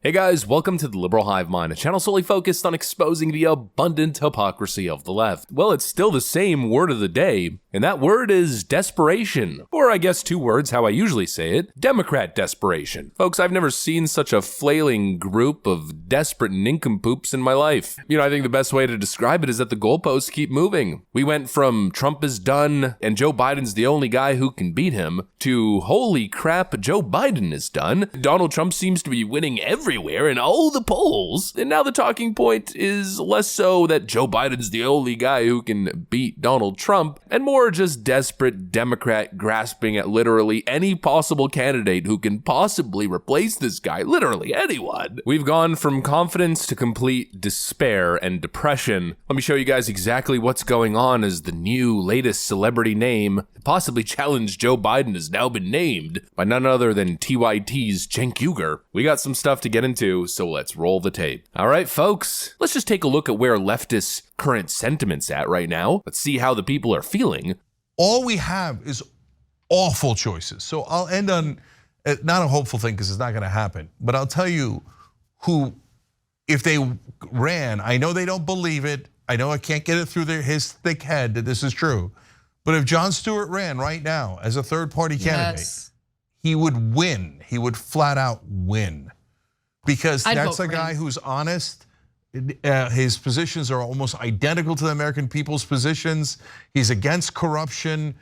Hey guys, welcome to the Liberal Hive Mind, a channel solely focused on exposing the abundant hypocrisy of the left. Well, it's still the same word of the day, and that word is desperation. Or I guess two words, how I usually say it, Democrat desperation. Folks, I've never seen such a flailing group of desperate nincompoops in my life. I think the best way to describe it is that the goalposts keep moving. We went from Trump is done and Joe Biden's the only guy who can beat him to holy crap, Joe Biden is done. Donald Trump seems to be winning everywhere in all the polls, and now the talking point is less so that Joe Biden's the only guy who can beat Donald Trump, and more just desperate Democrat grasping at literally any possible candidate who can possibly replace this guy, literally anyone. We've gone from confidence to complete despair and depression. Let me show you guys exactly what's going on as the new latest celebrity name to possibly challenge Joe Biden has now been named by none other than TYT's Cenk Uygur. We got some stuff to get into, so let's roll the tape. All right, folks, let's just take a look at where leftists' current sentiment's at right now. Let's see how the people are feeling. All we have is awful choices. So I'll end on, not a hopeful thing because it's not gonna happen, but I'll tell you who, if they ran, I know they don't believe it, I know I can't get it through his thick head that this is true, but if Jon Stewart ran right now as a third party candidate, he would win, he would flat out win. Because that's a guy who's honest. His positions are almost identical to the American people's positions. He's against corruption.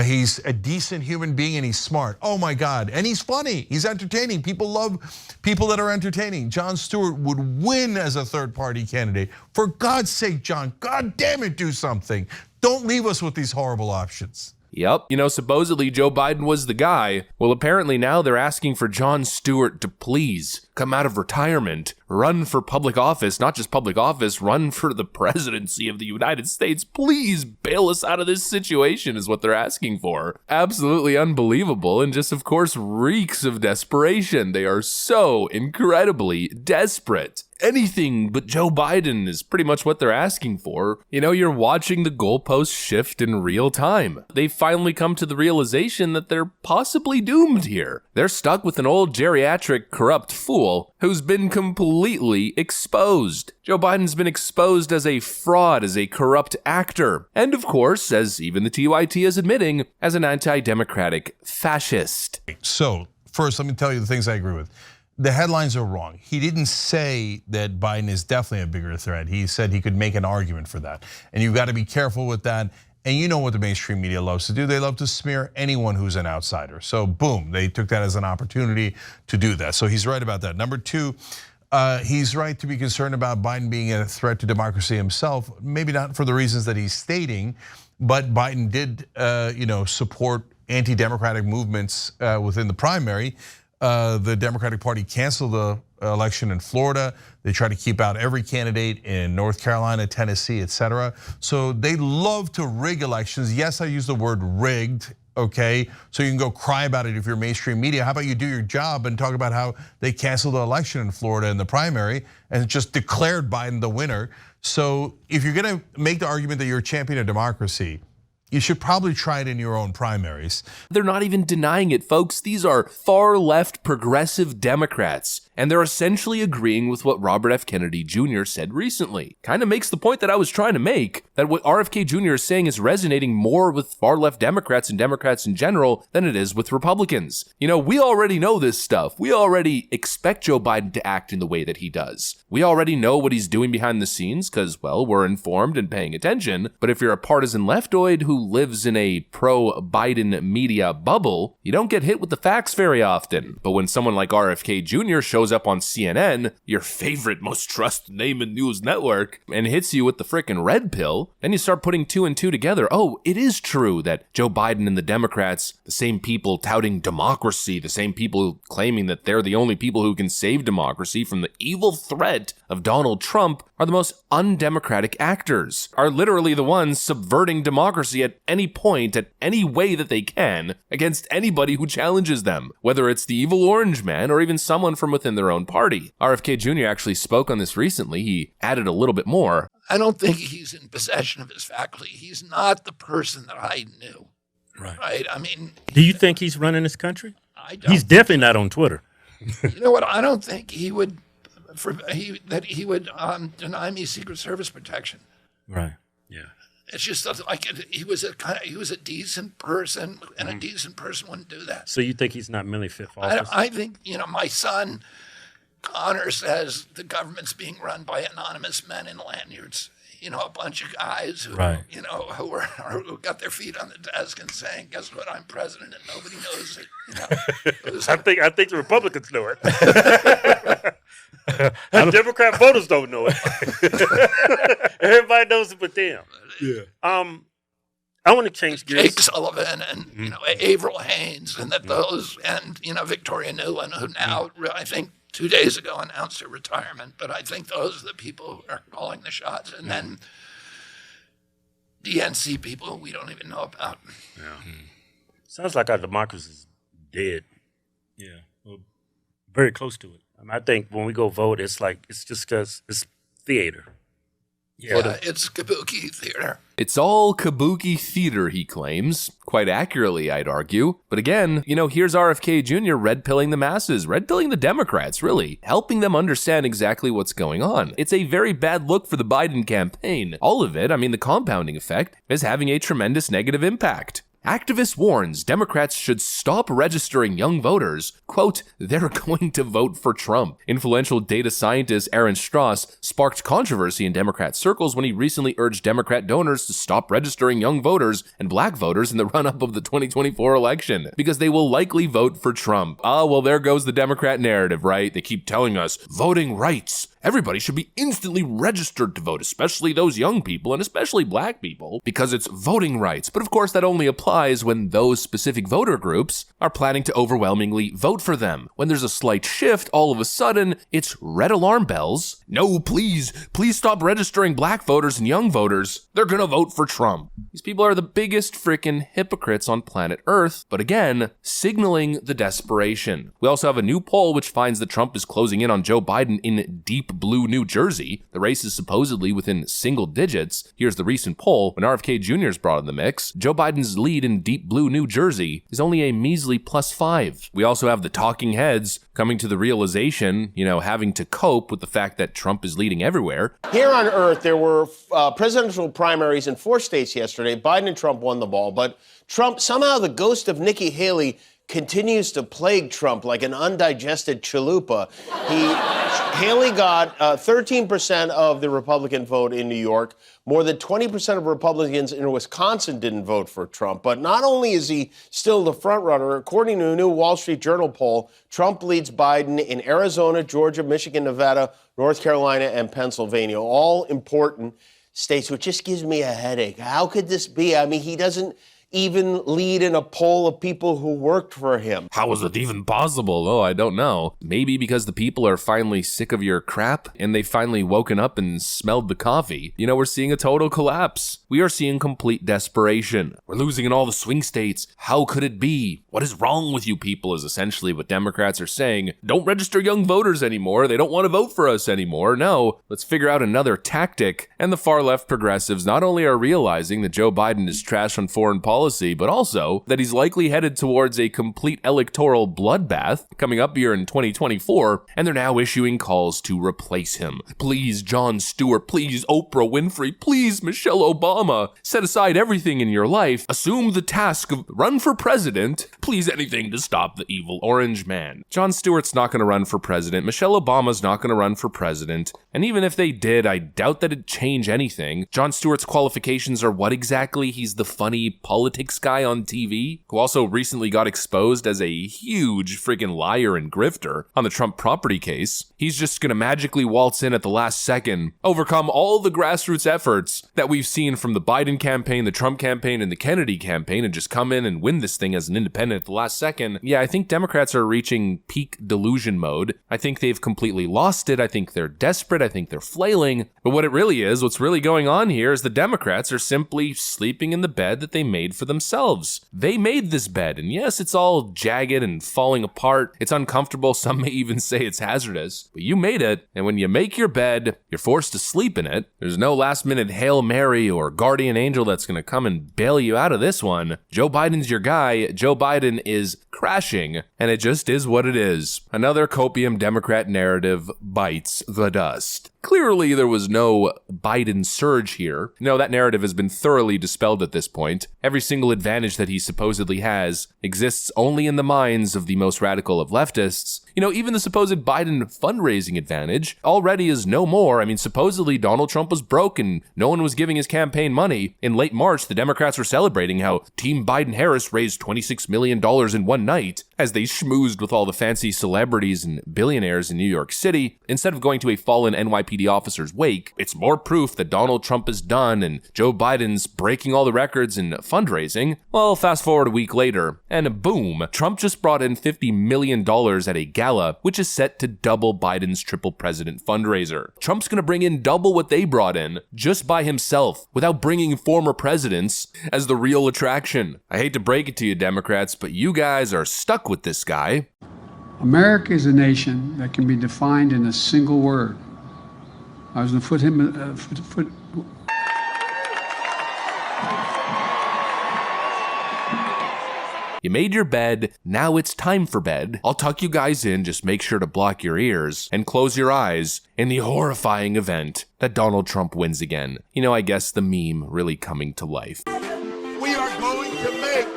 He's a decent human being and he's smart. Oh my God, and he's funny, he's entertaining. People love people that are entertaining. Jon Stewart would win as a third party candidate. For God's sake, John, God damn it, do something. Don't leave us with these horrible options. Yep, supposedly Joe Biden was the guy. Well, apparently now they're asking for Jon Stewart to please come out of retirement, run for public office, not just public office, run for the presidency of the United States. Please bail us out of this situation is what they're asking for. Absolutely unbelievable and just, of course, reeks of desperation. They are so incredibly desperate. Anything but Joe Biden is pretty much what they're asking for. You're watching the goalposts shift in real time. They finally come to the realization that they're possibly doomed here. They're stuck with an old geriatric corrupt fool who's been completely exposed. Joe Biden's been exposed as a fraud, as a corrupt actor, and of course, as even the TYT is admitting, as an anti-democratic fascist. So first, let me tell you the things I agree with. The headlines are wrong. He didn't say that Biden is definitely a bigger threat. He said he could make an argument for that. And you've got to be careful with that. And you know what the mainstream media loves to do. They love to smear anyone who's an outsider. So boom, they took that as an opportunity to do that. So he's right about that. Number two, he's right to be concerned about Biden being a threat to democracy himself. Maybe not for the reasons that he's stating, but Biden did support anti-democratic movements within the primary. The Democratic Party canceled the election in Florida. They try to keep out every candidate in North Carolina, Tennessee, etc. So they love to rig elections. Yes, I use the word rigged, okay? So you can go cry about it if you're mainstream media. How about you do your job and talk about how they canceled the election in Florida in the primary and just declared Biden the winner. So if you're gonna make the argument that you're a champion of democracy, you should probably try it in your own primaries. They're not even denying it, folks. These are far left progressive Democrats, and they're essentially agreeing with what Robert F. Kennedy Jr. said recently. Kind of makes the point that I was trying to make, that what RFK Jr. is saying is resonating more with far left Democrats and Democrats in general than it is with Republicans. We already know this stuff. We already expect Joe Biden to act in the way that he does. We already know what he's doing behind the scenes because, well, we're informed and paying attention. But if you're a partisan leftoid who lives in a pro-Biden media bubble, you don't get hit with the facts very often. But when someone like RFK Jr. shows up on CNN, your favorite, most trusted name in news network, and hits you with the frickin' red pill, then you start putting two and two together. Oh, it is true that Joe Biden and the Democrats, the same people touting democracy, the same people claiming that they're the only people who can save democracy from the evil threat of Donald Trump, are the most undemocratic actors, are literally the ones subverting democracy at any point, at any way that they can, against anybody who challenges them, whether it's the evil orange man or even someone from within their own party. RFK Jr. actually spoke on this recently. He added a little bit more. I don't think he's in possession of his faculty. He's not the person that I knew. Right. Right? I mean, do you think he's running this country? I don't. He's definitely not on Twitter. You know what? I don't think he would deny me Secret Service protection. Right. Yeah. It's just like he was a decent person, and a decent person wouldn't do that. So you think he's not mentally fit for office? I think, my son Connor says the government's being run by anonymous men in lanyards. A bunch of guys who, Right. who got their feet on the desk and saying, "Guess what? I'm president," and nobody knows it. I think the Republicans know it. Democrat voters don't know it. Everybody knows it but them. Yeah. I want to change gears. Jake Sullivan and Avril Haines and Victoria Nuland, who now I think 2 days ago announced her retirement. But I think those are the people who are calling the shots, and then DNC people we don't even know about. Yeah. Sounds like our democracy is dead. Yeah, well, very close to it. I think when we go vote, it's just because it's theater. Yeah, it's kabuki theater. It's all kabuki theater, he claims. Quite accurately, I'd argue. But again, here's RFK Jr. red-pilling the masses, red-pilling the Democrats, really, helping them understand exactly what's going on. It's a very bad look for the Biden campaign. All of it, the compounding effect, is having a tremendous negative impact. Activist warns Democrats should stop registering young voters. Quote, they're going to vote for Trump. Influential data scientist Aaron Strauss sparked controversy in Democrat circles when he recently urged Democrat donors to stop registering young voters and black voters in the run-up of the 2024 election because they will likely vote for Trump. Well, there goes the Democrat narrative, right? They keep telling us voting rights. Everybody should be instantly registered to vote, especially those young people and especially black people, because it's voting rights. But of course, that only applies when those specific voter groups are planning to overwhelmingly vote for them. When there's a slight shift, all of a sudden, it's red alarm bells. No, please stop registering black voters and young voters. They're gonna vote for Trump. These people are the biggest frickin' hypocrites on planet Earth, but again, signaling the desperation. We also have a new poll which finds that Trump is closing in on Joe Biden in deep blue New Jersey. The race is supposedly within single digits. Here's the recent poll. When RFK Jr. is brought in the mix, Joe Biden's lead in deep blue New Jersey is only a measly +5. We also have the talking heads coming to the realization, having to cope with the fact that Trump is leading everywhere. Here on Earth, there were presidential primaries in 4 states yesterday. Biden and Trump won the ball, but somehow the ghost of Nikki Haley continues to plague Trump like an undigested chalupa. Haley got 13% of the Republican vote in New York. More than 20% of Republicans in Wisconsin didn't vote for Trump. But not only is he still the front runner, according to a new Wall Street Journal poll, Trump leads Biden in Arizona, Georgia, Michigan, Nevada, North Carolina, and Pennsylvania, all important states, which just gives me a headache. How could this be? He doesn't even lead in a poll of people who worked for him. How is it even possible? Oh, I don't know. Maybe because the people are finally sick of your crap and they finally woken up and smelled the coffee. We're seeing a total collapse. We are seeing complete desperation. We're losing in all the swing states. How could it be? What is wrong with you people is essentially what Democrats are saying. Don't register young voters anymore. They don't want to vote for us anymore. No, let's figure out another tactic. And the far left progressives not only are realizing that Joe Biden is trash on foreign policy, but also that he's likely headed towards a complete electoral bloodbath coming up here in 2024, and they're now issuing calls to replace him. Please, Jon Stewart, please, Oprah Winfrey, please, Michelle Obama, set aside everything in your life, assume the task of run for president, please anything to stop the evil orange man. Jon Stewart's not going to run for president, Michelle Obama's not going to run for president, and even if they did, I doubt that it'd change anything. Jon Stewart's qualifications are what exactly? He's the funny politics guy on TV, who also recently got exposed as a huge friggin' liar and grifter on the Trump property case. He's just gonna magically waltz in at the last second, overcome all the grassroots efforts that we've seen from the Biden campaign, the Trump campaign, and the Kennedy campaign, and just come in and win this thing as an independent at the last second. Yeah, I think Democrats are reaching peak delusion mode. I think they've completely lost it. I think they're desperate. I think they're flailing. But what it really is, what's really going on here is the Democrats are simply sleeping in the bed that they made for themselves. They made this bed, and yes, it's all jagged and falling apart. It's uncomfortable. Some may even say it's hazardous, but you made it, and when you make your bed, you're forced to sleep in it. There's no last-minute Hail Mary or guardian angel that's going to come and bail you out of this one. Joe Biden's your guy. Joe Biden is crashing, and it just is what it is. Another copium Democrat narrative bites the dust. Clearly, there was no Biden surge here. No, that narrative has been thoroughly dispelled at this point. Every single advantage that he supposedly has exists only in the minds of the most radical of leftists. Even the supposed Biden fundraising advantage already is no more. I mean, supposedly Donald Trump was broke and no one was giving his campaign money. In late March, the Democrats were celebrating how Team Biden-Harris raised $26 million in one night as they schmoozed with all the fancy celebrities and billionaires in New York City. Instead of going to a fallen NYPD officer's wake, it's more proof that Donald Trump is done and Joe Biden's breaking all the records in fundraising. Well, fast forward a week later, and boom, Trump just brought in $50 million at a gala, which is set to double Biden's triple president fundraiser. Trump's gonna bring in double what they brought in, just by himself, without bringing former presidents as the real attraction. I hate to break it to you, Democrats, but you guys are stuck with this guy. America is a nation that can be defined in a single word. I was going to You made your bed, now it's time for bed. I'll tuck you guys in, just make sure to block your ears and close your eyes in the horrifying event that Donald Trump wins again. I guess the meme really coming to life. We are going to make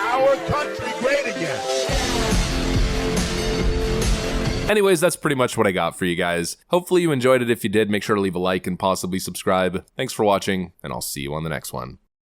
our country great again. Anyways, that's pretty much what I got for you guys. Hopefully you enjoyed it. If you did, make sure to leave a like and possibly subscribe. Thanks for watching, and I'll see you on the next one.